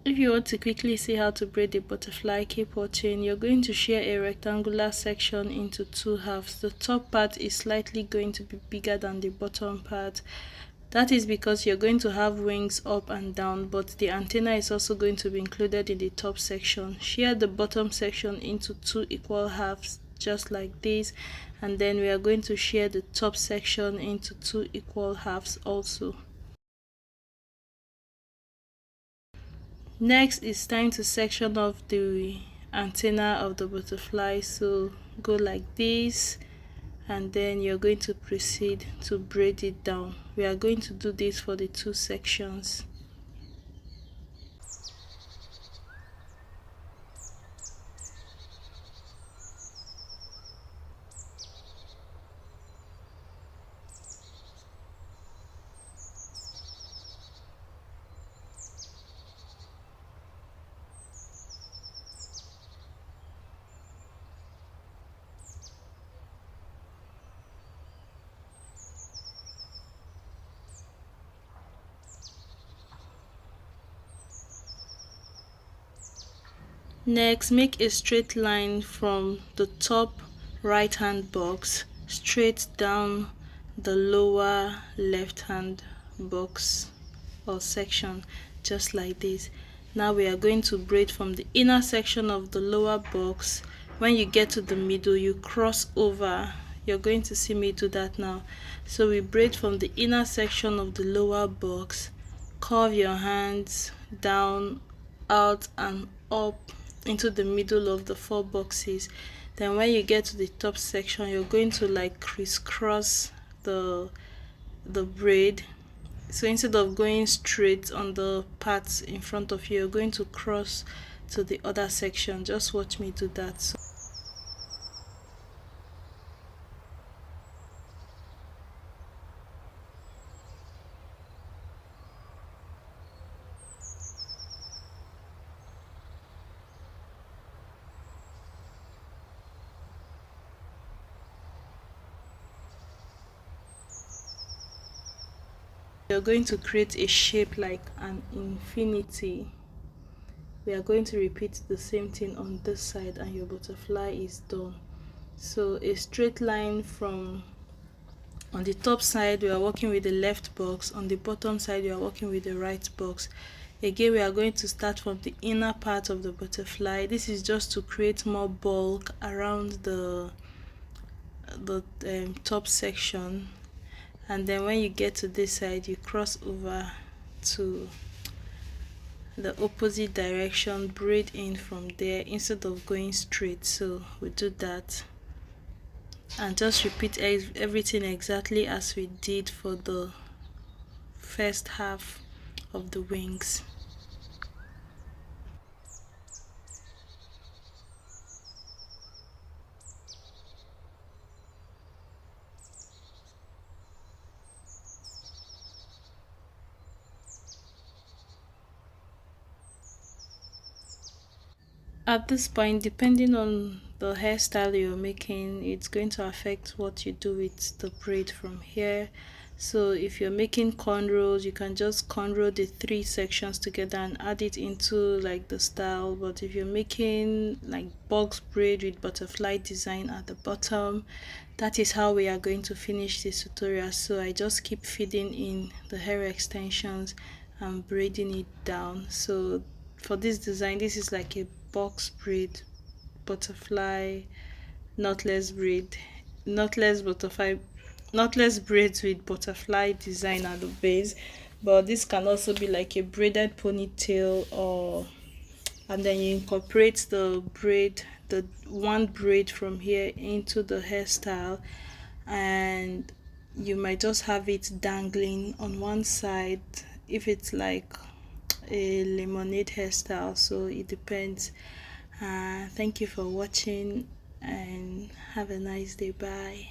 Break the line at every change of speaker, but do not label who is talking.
If you want to quickly see how to braid a butterfly, keep watching. You're going to shear a rectangular section into two halves. The top part is slightly going to be bigger than the bottom part. That is because you're going to have wings up and down, but the antenna is also going to be included in the top section. Shear the bottom section into two equal halves, just like this, and then we are going to shear the top section into two equal halves also. Next, it's time to section off the antenna of the butterfly. So go like this, and then you're going to proceed to braid it down. We are going to do this for the two sections. Next, make a straight line from the top right hand box straight down the lower left hand box or section, just like this. Now we are going to braid from the inner section of the lower box. When you get to the middle, you cross over. You're going to see me do that now. So we braid from the inner section of the lower box, curve your hands down, out and up into the middle of the four boxes. Then when you get to the top section, you're going to like crisscross the braid. So instead of going straight on the parts in front of you, you're going to cross to the other section. Just watch me do that. You're going to create a shape like an infinity. We are going to repeat the same thing on this side, and your butterfly is done. So a straight line from on the top side, we are working with the left box. On the bottom side, we are working with the right box. Again, we are going to start from the inner part of the butterfly. This is just to create more bulk around the top section, and then when you get to this side, you cross over to the opposite direction, braid in from there instead of going straight. So we do that and just repeat everything exactly as we did for the first half of the wings. At this point, depending on the hairstyle you're making, it's going to affect what you do with the braid from here. So if you're making cornrows, you can just cornrow the three sections together and add it into like the style. But if you're making like box braid with butterfly design at the bottom, that is how we are going to finish this tutorial. So I just keep feeding in the hair extensions and braiding it down. So for this design, this is like a box braid butterfly knotless braids with butterfly design at the base. But this can also be like a braided ponytail, and then you incorporate the one braid from here into the hairstyle, and you might just have it dangling on one side if it's like a lemonade hairstyle. So it depends. Thank you for watching and have a nice day. Bye.